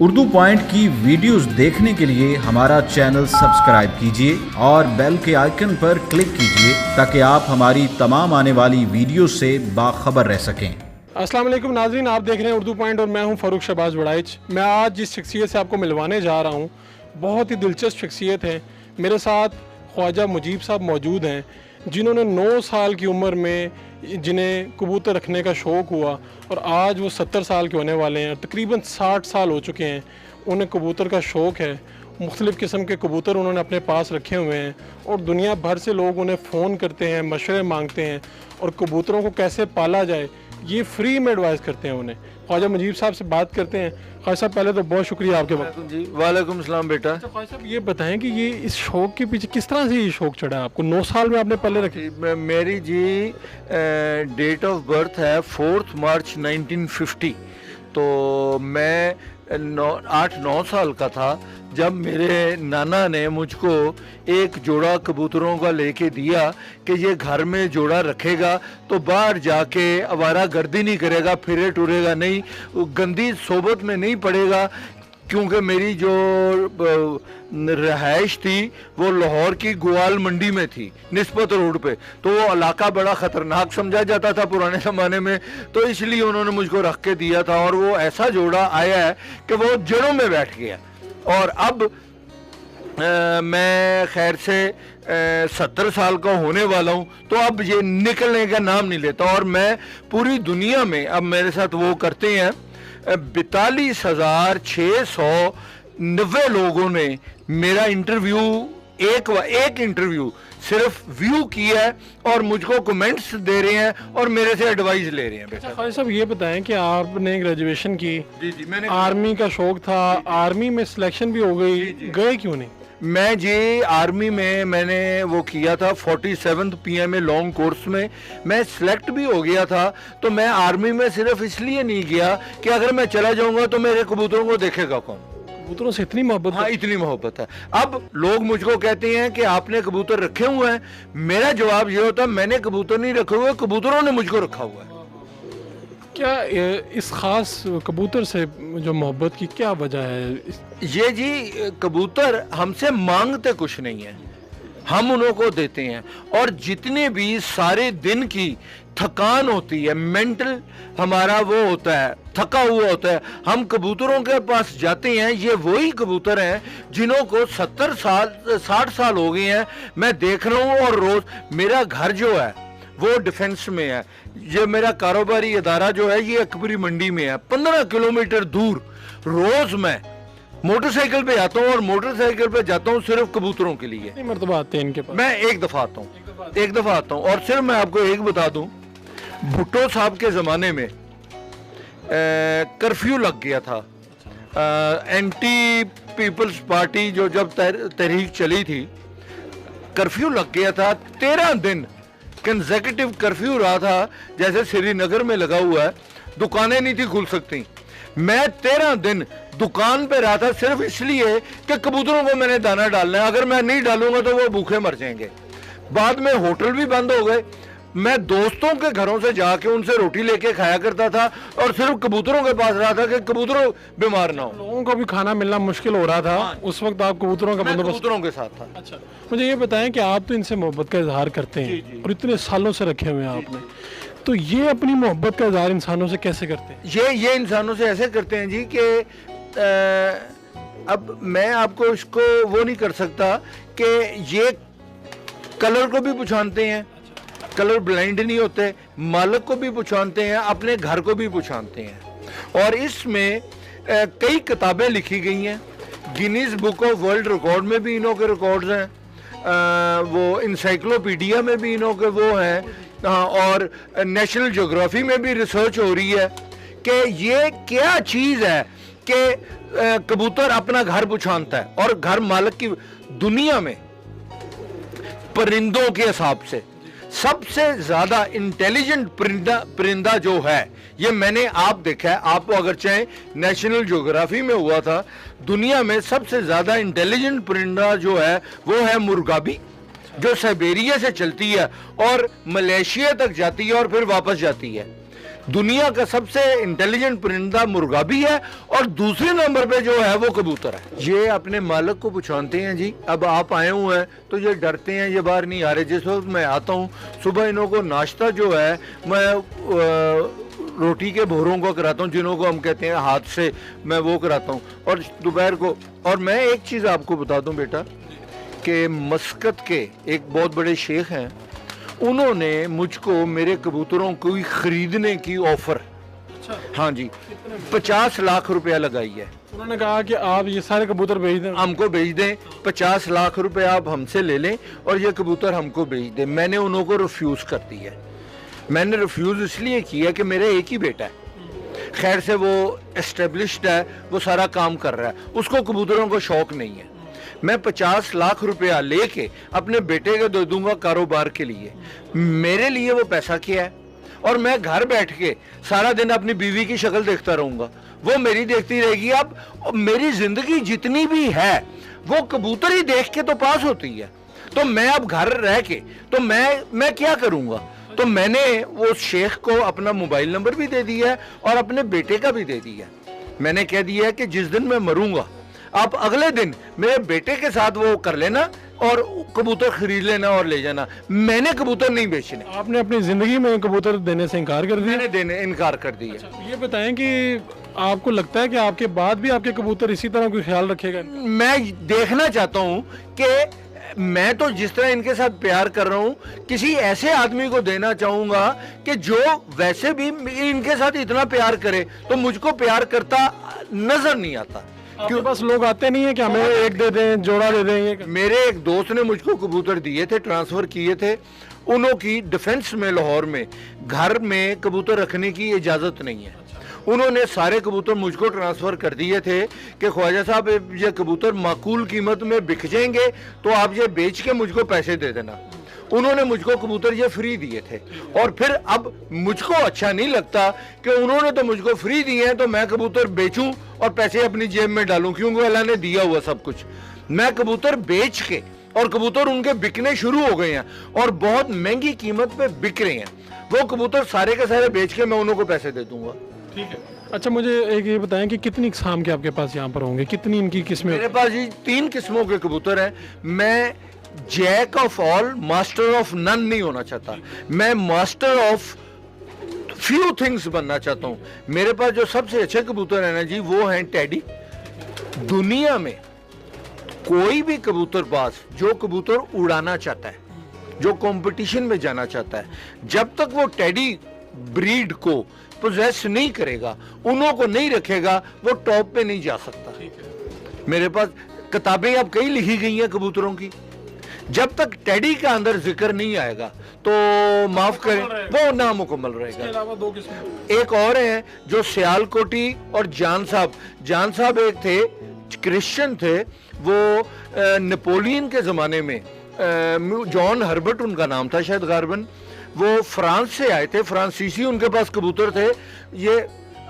Urdu point की videos देखने के लिए हमारा चैनल सब्सक्राइब कीजिए और बेल के आइकन पर क्लिक कीजिए ताकि आप हमारी तमाम आने वाली वीडियो से बाखबर रह सकें। अस्सलाम वालेकुम नाज़रीन, आप देख रहे हैं उर्दू पॉइंट और मैं हूं फ़ारूक शहबाज बड़ाइच। मैं आज जिस शख्सियत से आपको मिलवाने जा रहा हूं बहुत ही दिलचस्प शख्सियत है। मेरे साथ ख्वाजा मुजीब साहब मौजूद हैं जिन्होंने 9 साल की उम्र में जिन्हें कबूतर रखने का शौक़ हुआ और आज वो 70 साल के होने वाले हैं। तकरीबन 60 साल हो चुके हैं। उन्हें कबूतर का शौक़ है। मुख्तलिफ़ किस्म के कबूतर उन्होंने अपने पास रखे हुए हैं और दुनिया भर से लोग उन्हें फ़ोन करते हैं, मशवरे मांगते हैं और कबूतरों को कैसे पाला जाए ये फ्री में एडवाइस करते हैं उन्हें। ख्वाजा मुजीब साहब से बात करते हैं। ख्वाजा साहब, पहले तो बहुत शुक्रिया आपके वक्त जी। वालेकुम सलाम बेटा। अच्छा ख्वाजा साहब, ये बताएं कि ये इस शौक़ के पीछे किस तरह से ये शौक़ चढ़ा आपको? 9 साल में आपने पहले रखी? मेरी जी डेट ऑफ बर्थ है 4 मार्च 1950। तो मैं 8-9 साल का था जब मेरे नाना ने मुझको एक जोड़ा कबूतरों का लेके दिया कि ये घर में जोड़ा रखेगा तो बाहर जाके आवारा गर्दी नहीं करेगा, फिरे टुरेगा नहीं, गंदी सोबत में नहीं पड़ेगा। क्योंकि मेरी जो रहाइश थी वो लाहौर की गोवाल मंडी में थी, निस्बत रोड पे, तो वो इलाका बड़ा ख़तरनाक समझा जाता था पुराने ज़माने में, तो इसलिए उन्होंने मुझको रख के दिया था। और वो ऐसा जोड़ा आया है कि वो जड़ों में बैठ गया। और अब मैं खैर से 70 साल का होने वाला हूँ, तो अब ये निकलने का नाम नहीं लेता। और मैं पूरी दुनिया में अब मेरे साथ वो करते हैं 42,690 लोगों ने मेरा इंटरव्यू एक इंटरव्यू सिर्फ व्यू किया है और मुझको कमेंट्स दे रहे हैं और मेरे से एडवाइस ले रहे हैं। बेटा ख्वाजा साहब, ये बताएं कि आपने ग्रेजुएशन की, जी मैंने आर्मी का शौक था, आर्मी में सिलेक्शन भी हो गई, गए क्यों नहीं? मैं जी आर्मी में मैंने वो किया था 47th PMA लॉन्ग कोर्स में, मैं सिलेक्ट भी हो गया था। तो मैं आर्मी में सिर्फ इसलिए नहीं गया कि अगर मैं चला जाऊंगा तो मेरे कबूतरों को देखेगा कौन? कबूतरों से इतनी मोहब्बत? हाँ, इतनी मोहब्बत है। अब लोग मुझको कहते हैं कि आपने कबूतर रखे हुए हैं। मेरा जवाब ये होता है मैंने कबूतर नहीं रखे हुए, कबूतरों ने मुझको रखा हुआ है। क्या इस खास कबूतर से जो मोहब्बत की क्या वजह है? ये जी कबूतर हमसे मांगते कुछ नहीं है, हम उन्हों को देते हैं। और जितने भी सारे दिन की थकान होती है, मेंटल हमारा वो होता है, थका हुआ होता है, हम कबूतरों के पास जाते हैं। ये वही कबूतर हैं जिन्हों को 70 साल 60 साल हो गए हैं मैं देख रहा हूँ। और रोज मेरा घर जो है वो डिफेंस में है। ये मेरा कारोबारी इदारा जो है ये अकबरी मंडी में है, 15 किलोमीटर दूर। रोज मैं मोटरसाइकिल पे आता हूँ और मोटरसाइकिल पे जाता हूँ सिर्फ कबूतरों के लिए। कितनी मरतबा आते हैं इनके पास? मैं एक दफा आता हूँ। और सिर्फ मैं आपको एक बता दूं, भुट्टो साहब के जमाने में कर्फ्यू लग गया था। एंटी पीपल्स पार्टी जो जब तहरीक चली थी, कर्फ्यू लग गया था। 13 दिन कंसेक्यूटिव कर्फ्यू रहा था, जैसे श्रीनगर में लगा हुआ है, दुकानें नहीं थी खुल सकती। मैं 13 दिन दुकान पे रहा था सिर्फ इसलिए कि कबूतरों को मैंने दाना डालना है, अगर मैं नहीं डालूंगा तो वो भूखे मर जाएंगे। बाद में होटल भी बंद हो गए। मैं दोस्तों के घरों से जाके उनसे रोटी लेके खाया करता था और सिर्फ कबूतरों के पास रहा था कि कबूतरों बीमार ना हो। लोगों को भी खाना मिलना मुश्किल हो रहा था। हाँ। उस वक्त आप कबूतरों का बंदोबस्त? कबूतरों के साथ था। अच्छा, मुझे ये बताएं कि आप तो इनसे मोहब्बत का इजहार करते हैं। जी। और इतने सालों से रखे हुए हैं आपने, तो ये अपनी मोहब्बत का इजहार इंसानों से कैसे करते हैं? ये इंसानों से ऐसे करते हैं जी कि अब मैं आपको इसको वो नहीं कर सकता कि ये कलर को भी पहचानते हैं, कलर ब्लाइंड नहीं होते, मालिक को भी पहचानते हैं, अपने घर को भी पहचानते हैं। और इसमें कई किताबें लिखी गई हैं। Guinness book of world record में भी इन्हों के रिकॉर्ड्स हैं, वो इंसाइक्लोपीडिया में भी इन्हों के वो हैं, और नेशनल ज्योग्राफी में भी रिसर्च हो रही है कि ये क्या चीज़ है कि कबूतर अपना घर पहचानता है। और घर मालिक की दुनिया में परिंदों के हिसाब से सबसे ज्यादा इंटेलिजेंट परिंदा जो है, ये मैंने आप देखा है। आप अगर चाहें नेशनल ज्योग्राफी में हुआ था, दुनिया में सबसे ज्यादा इंटेलिजेंट परिंदा जो है वो है मुर्गाबी, जो साइबेरिया से चलती है और मलेशिया तक जाती है और फिर वापस जाती है। दुनिया का सबसे इंटेलिजेंट परिंदा मुर्गा भी है और दूसरे नंबर पे जो है वो कबूतर है। ये अपने मालिक को पहचानते हैं जी। अब आप आए हुए हैं तो ये डरते हैं, ये बाहर नहीं आ रहे। जिस वक्त मैं आता हूँ सुबह इन्हों को नाश्ता जो है मैं रोटी के भोरों को कराता हूँ, जिन्हों को हम कहते हैं हाथ से, मैं वो कराता हूँ, और दोपहर को। और मैं एक चीज़ आपको बता दूँ बेटा कि मस्कत के एक बहुत बड़े शेख हैं, उन्होंने मुझको मेरे कबूतरों को खरीदने की ऑफर, हाँ जी, 50 लाख रुपया लगाई है। उन्होंने कहा कि आप ये सारे कबूतर भेज दें, हमको भेज दें, 50 लाख रुपया आप हमसे ले लें और ये कबूतर हमको भेज दें। मैंने उन्हों को रिफ्यूज़ कर दी है। मैंने रिफ्यूज़ इसलिए किया कि मेरा एक ही बेटा है, खैर से वो एस्टेब्लिश्ड है, वो सारा काम कर रहा है, उसको कबूतरों को शौक नहीं है। मैं 50 लाख रुपया लेके अपने बेटे को दे दूंगा कारोबार के लिए। मेरे लिए वो पैसा क्या है? और मैं घर बैठ के सारा दिन अपनी बीवी की शक्ल देखता रहूंगा, वो मेरी देखती रहेगी। अब मेरी जिंदगी जितनी भी है वो कबूतर ही देख के तो पास होती है। तो मैं अब घर रह के तो मैं क्या करूंगा? तो मैंने वो शेख को अपना मोबाइल नंबर भी दे दिया है और अपने बेटे का भी दे दिया है। मैंने कह दिया है कि जिस दिन मैं मरूंगा आप अगले दिन मेरे बेटे के साथ वो कर लेना और कबूतर खरीद लेना और ले जाना। मैंने कबूतर नहीं बेचने। आपने अपनी जिंदगी में कबूतर देने से इनकार कर दिया? मैंने देने इनकार कर दिया। अच्छा, ये बताएं कि आपको लगता है कि आपके बाद भी आपके कबूतर इसी तरह कोई ख्याल रखेगा? मैं देखना चाहता हूं कि मैं तो जिस तरह इनके साथ प्यार कर रहा हूं, किसी ऐसे आदमी को देना चाहूंगा कि जो वैसे भी इनके साथ इतना प्यार करे, तो मुझको प्यार करता नजर नहीं आता। आपके पास लोग आते नहीं है कि हमें एक दे दें, जोड़ा दे दें? ये मेरे एक दोस्त ने मुझको कबूतर दिए थे, ट्रांसफर किए थे। उन्हों की डिफेंस में लाहौर में घर में कबूतर रखने की इजाजत नहीं है। उन्होंने सारे कबूतर मुझको ट्रांसफर कर दिए थे कि ख्वाजा साहब ये कबूतर माकूल कीमत में बिक जाएंगे तो आप ये बेच के मुझको पैसे दे देना। उन्होंने मुझको कबूतर ये फ्री दिए थे। और फिर अब मुझको अच्छा नहीं लगता कि उन्होंने तो मुझको फ्री दिए हैं तो मैं कबूतर बेचूं और पैसे अपनी जेब में डालूं, क्योंकि अल्लाह ने दिया हुआ सब कुछ। मैं कबूतर बेच के, और कबूतर उनके बिकने शुरू हो गए हैं और बहुत महंगी कीमत पे बिक रहे हैं। वो कबूतर सारे के सारे बेच के मैं उन्हों को पैसे दे दूंगा। ठीक है। अच्छा, मुझे एक ये बताएं कि कितनी किस्म के आपके पास यहाँ पर होंगे, कितनी इनकी किस्में? मेरे पास जी 3 किस्मों के कबूतर हैं। मैं jack of all master of none नहीं होना चाहता, मैं मास्टर ऑफ फ्यू थिंग्स बनना चाहता हूँ। मेरे पास जो सबसे अच्छे कबूतर हैं ना जी, वो हैं टेडी। दुनिया में कोई भी कबूतरबाज जो कबूतर उड़ाना चाहता है, जो कंपटीशन में जाना चाहता है, जब तक वो टेडी ब्रीड को पोजेस नहीं करेगा, उन्हों को नहीं रखेगा, वो टॉप पे नहीं जा सकता। मेरे पास किताबें अब कई लिखी गई हैं कबूतरों की। जब तक टेडी का अंदर जिक्र नहीं आएगा तो माफ करें, वो नामुकम्मल रहेगा। अलावा 2 किस्में एक और हैं जो सियालकोटी और जान साहब। जान साहब एक थे, क्रिश्चियन थे, वो नेपोलियन के ज़माने में, जॉन हर्बर्ट उनका नाम था शायद गार्बन, वो फ्रांस से आए थे, फ्रांसीसी उनके पास कबूतर थे। ये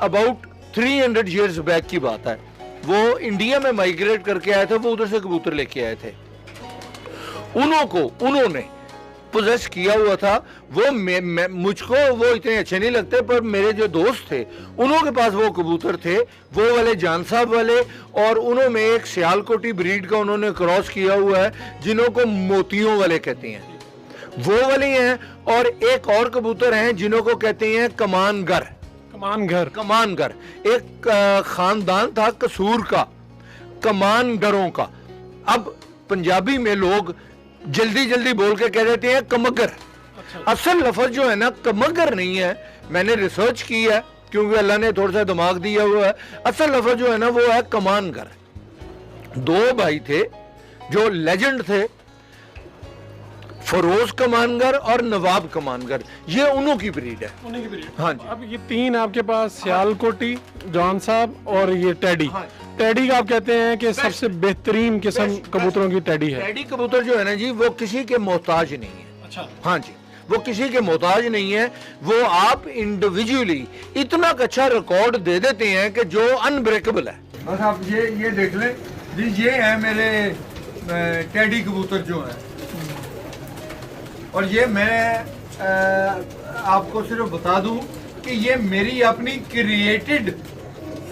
अबाउट 300 ईयर्स बैक की बात है। वो इंडिया में माइग्रेट करके आए थे, वो उधर से कबूतर लेके आए थे। उन्होंने पोजेस किया हुआ था। वो मुझको वो इतने अच्छे नहीं लगते, पर मेरे जो दोस्त थे उन्हों के पास वो कबूतर थे, वो वाले जान साहब वाले। और उन्होंने एक सियालकोटी ब्रीड का उन्होंने क्रॉस किया हुआ है, जिन्हों को मोतियों वाले कहते हैं, वो वाले हैं। और एक और कबूतर हैं जिन्हों को कहते हैं कमानगर। कमानगर एक खानदान था कसूर का, कमानगरों का। अब पंजाबी में लोग जल्दी जल्दी बोल के कह देते हैं कमगर। असल लफ्ज जो है ना कमगर नहीं है, मैंने रिसर्च की है क्योंकि अल्लाह ने थोड़ा सा दिमाग दिया हुआ है। असल लफ्ज जो है ना वो है कमानगर। 2 भाई थे जो लेजेंड थे, फरोज कमानगर और नवाब कमानगर, ये उन्हों की ब्रीड है। उन्हीं की ब्रीड। हाँ जी। अब ये 3 आपके पास, सियालकोटी, जॉन साहब और ये टेडी। हाँ। टेडी का आप कहते हैं कि सबसे बेहतरीन किस्म कबूतरों की टेडी है। टेडी कबूतर जो है ना जी, वो किसी के मोहताज नहीं है। अच्छा। हाँ जी, वो किसी के मोहताज नहीं है। वो आप इंडिविजुअली इतना अच्छा रिकॉर्ड दे देते हैं कि जो अनब्रेकेबल है। बस आप ये देख लें जी, ये है मेरे टेडी कबूतर जो है। और ये मैं आपको सिर्फ बता दूं कि ये मेरी अपनी क्रिएटेड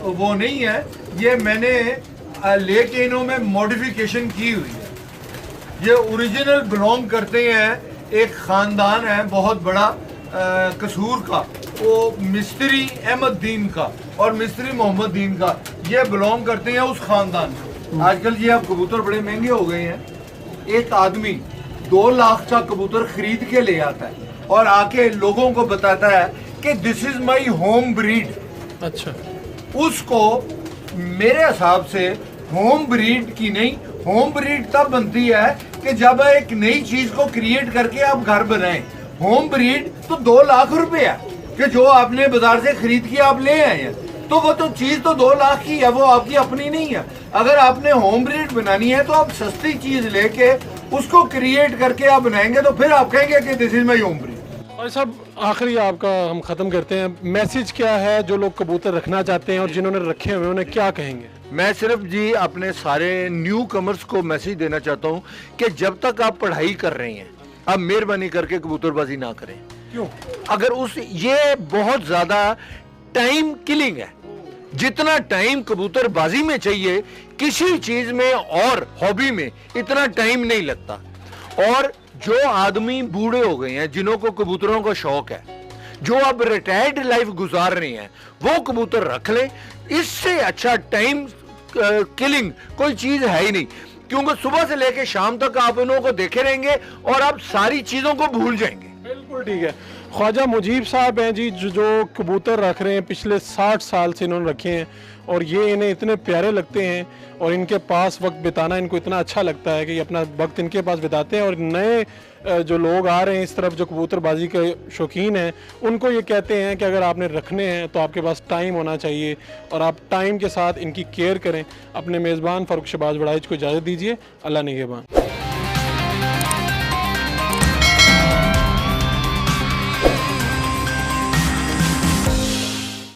वो नहीं है, ये मैंने लेके इन्हों में मॉडिफिकेशन की हुई है। ये ओरिजिनल बिलोंग करते हैं एक ख़ानदान है बहुत बड़ा कसूर का, वो मिस्त्री अहमद दीन का और मिस्त्री मोहम्मद दीन का, ये बिलोंग करते हैं उस ख़ानदान में। आजकल ये अब कबूतर बड़े महंगे हो गए हैं। एक आदमी 2 लाख का कबूतर खरीद के ले आता है और आके लोगों को बताता है कि this is my home breed. अच्छा, उसको मेरे हिसाब से होम ब्रीड की नहीं, होम ब्रीड तब बनती है कि जब एक नई चीज को क्रिएट करके आप घर बनाएं। होम ब्रीड तो 2 लाख रुपए है कि जो आपने बाजार से खरीद के आप ले आए हैं, तो वो तो चीज तो 2 लाख की है, वो आपकी अपनी नहीं है। अगर आपने होम ब्रीड बनानी है तो आप सस्ती चीज लेके उसको क्रिएट करके आप बनाएंगे, तो फिर आप कहेंगे कि this is my home breed. और सब आखिरी आपका हम ख़त्म करते हैं, मैसेज क्या है जो लोग कबूतर रखना चाहते हैं और जिन्होंने रखे हुए हैं उन्हें क्या कहेंगे? मैं सिर्फ जी अपने सारे न्यू कमर्स को मैसेज देना चाहता हूँ कि जब तक आप पढ़ाई कर रहे हैं, आप मेहरबानी करके कबूतरबाजी ना करें। क्यों? अगर ये बहुत ज्यादा टाइम किलिंग है। जितना टाइम कबूतरबाजी में चाहिए किसी चीज में और हॉबी में इतना टाइम नहीं लगता। और जो आदमी बूढ़े हो गए हैं, जिन्हों को कबूतरों का शौक है, जो अब रिटायर्ड लाइफ गुजार रहे हैं, वो कबूतर रख लें। इससे अच्छा टाइम किलिंग कोई चीज है ही नहीं, क्योंकि सुबह से लेकर शाम तक आप इन्हों को देखे रहेंगे और आप सारी चीजों को भूल जाएंगे। बिल्कुल ठीक है। ख्वाजा मुजीब साहब हैं जी, जो कबूतर रख रहे हैं, पिछले 60 साल से इन्होंने रखे हैं और ये इन्हें इतने प्यारे लगते हैं और इनके पास वक्त बिताना इनको इतना अच्छा लगता है कि ये अपना वक्त इनके पास बिताते हैं। और नए जो लोग आ रहे हैं इस तरफ जो कबूतरबाजी के शौकीन हैं, उनको ये कहते हैं कि अगर आपने रखने हैं तो आपके पास टाइम होना चाहिए और आप टाइम के साथ इनकी केयर करें। अपने मेज़बान फ़ारूक शहबाज वड़ाइच को इजाज़त दीजिए। अल्लाह निगहबान।